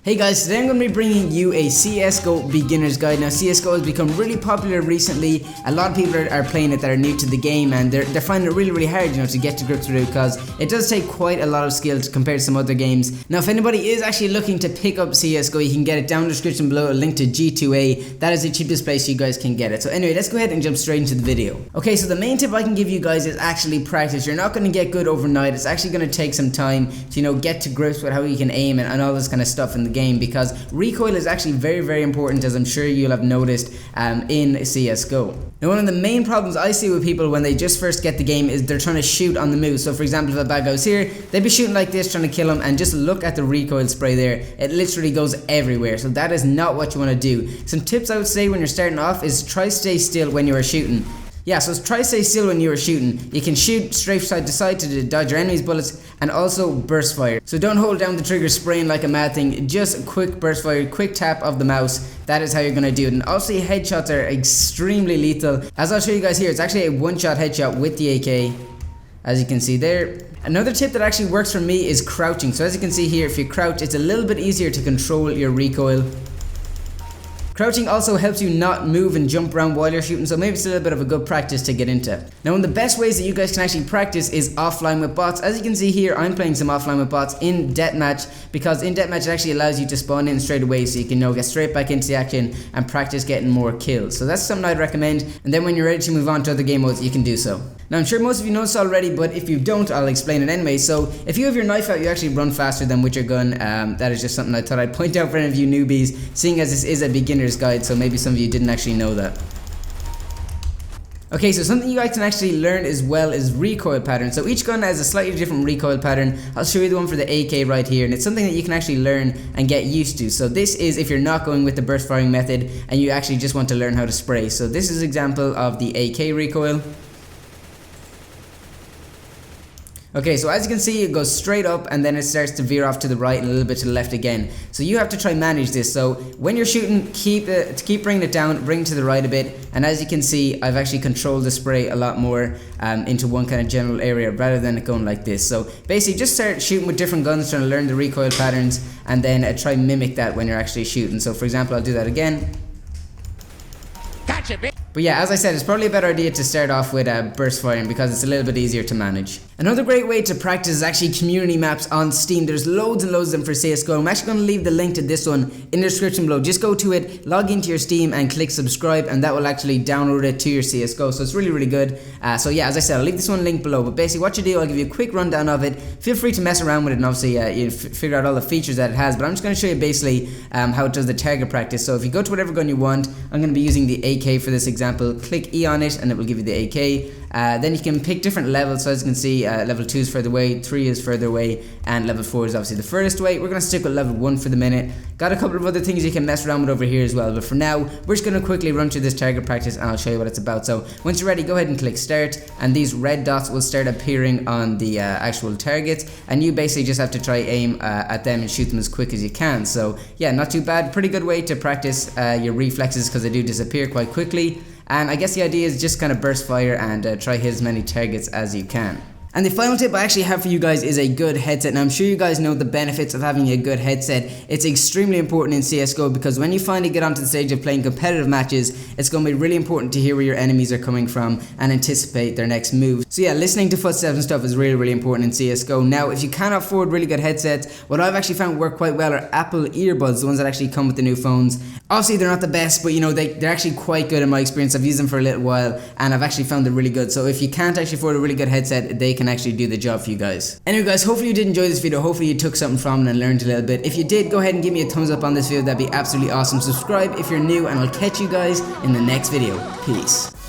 Hey guys, today I'm going to be bringing you a CSGO beginner's guide. Now CSGO has become really popular recently. A lot of people are playing it that are new to the game, and they're finding it really hard, to get to grips with it, because it does take quite a lot of skill compared to some other games. Now if anybody is actually looking to pick up CSGO, you can get it down in the description below, a link to G2A. That is the cheapest place you guys can get it. So anyway, let's go ahead and jump straight into the video. Okay, so the main tip I can give you guys is actually practice. You're not going to get good overnight. It's actually going to take some time to get to grips with how you can aim and all this kind of stuff in the game, because recoil is actually very important, as I'm sure you'll have noticed in CSGO. Now one of the main problems I see with people when they just first get the game is they're trying to shoot on the move. So for example, if a bad guy was here, they'd be shooting like this trying to kill him, and just look at the recoil spray there. It literally goes everywhere, so that is not what you want to do. Some tips I would say when you're starting off is try stay still when you are shooting. Yeah, so try stay still when you are shooting. You can shoot strafe side to side to dodge your enemy's bullets, and also burst fire. So don't hold down the trigger spraying like a mad thing, just quick burst fire, quick tap of the mouse. That is how you're gonna do it. And also headshots are extremely lethal. As I'll show you guys here, it's actually a one-shot headshot with the AK, as you can see there. Another tip that actually works for me is crouching. So as you can see here, if you crouch, it's a little bit easier to control your recoil. Crouching also helps you not move and jump around while you're shooting, so maybe it's a little bit of a good practice to get into. Now one of the best ways that you guys can actually practice is offline with bots. As you can see here, I'm playing some offline with bots in deathmatch, because in deathmatch it actually allows you to spawn in straight away, so you can get straight back into the action and practice getting more kills. So that's something I'd recommend, and then when you're ready to move on to other game modes, you can do so. Now I'm sure most of you know this already, but if you don't, I'll explain it anyway. So if you have your knife out, you actually run faster than with your gun. That is just something I thought I'd point out for any of you newbies, seeing as this is a beginner's guide, so maybe some of you didn't actually know that. Okay, so something you guys can actually learn as well is recoil pattern. So each gun has a slightly different recoil pattern. I'll show you the one for the AK right here, and it's something that you can actually learn and get used to. So this is if you're not going with the burst firing method and you actually just want to learn how to spray. So this is an example of the AK recoil. Okay, so as you can see, it goes straight up and then it starts to veer off to the right and a little bit to the left again. So you have to try manage this. So when you're shooting, keep bringing it down, bring it to the right a bit. And as you can see, I've actually controlled the spray a lot more into one kind of general area rather than it going like this. So basically just start shooting with different guns, trying to learn the recoil patterns, and then try mimic that when you're actually shooting. So for example, I'll do that again. Gotcha, bitch. But yeah, as I said, it's probably a better idea to start off with burst firing, because it's a little bit easier to manage. Another great way to practice is actually community maps on Steam. There's loads and loads of them for CSGO. I'm actually going to leave the link to this one in the description below. Just go to it, log into your Steam and click subscribe, and that will actually download it to your CSGO. So it's really good. So yeah, as I said, I'll leave this one linked below. But basically what you do, I'll give you a quick rundown of it. Feel free to mess around with it, and obviously you figure out all the features that it has. But I'm just going to show you basically how it does the target practice. So if you go to whatever gun you want, I'm going to be using the AK for this example. Click E on it and it will give you the AK. Then you can pick different levels. So as you can see, level 2 is further away, 3 is further away, and level 4 is obviously the furthest away. We're going to stick with level 1 for the minute. Got a couple of other things you can mess around with over here as well, but for now we're just going to quickly run through this target practice and I'll show you what it's about. So once you're ready, go ahead and click start, and these red dots will start appearing on the actual targets, and you basically just have to try aim at them and shoot them as quick as you can. So yeah, not too bad. Pretty good way to practice your reflexes, because they do disappear quite quickly. And I guess the idea is just kind of burst fire and try hit as many targets as you can. And the final tip I actually have for you guys is a good headset. Now I'm sure you guys know the benefits of having a good headset. It's extremely important in CSGO, because when you finally get onto the stage of playing competitive matches, it's going to be really important to hear where your enemies are coming from and anticipate their next move. So yeah, listening to footsteps and stuff is really important in CSGO. Now if you can't afford really good headsets, what I've actually found work quite well are Apple earbuds, the ones that actually come with the new phones. Obviously they're not the best, but they're actually quite good in my experience. I've used them for a little while and I've actually found them really good. So if you can't actually afford a really good headset, they can actually do the job for you guys. Anyway guys, hopefully you did enjoy this video. Hopefully you took something from it and learned a little bit. If you did, go ahead and give me a thumbs up on this video. That'd be absolutely awesome. Subscribe if you're new, and I'll catch you guys in the next video. Peace.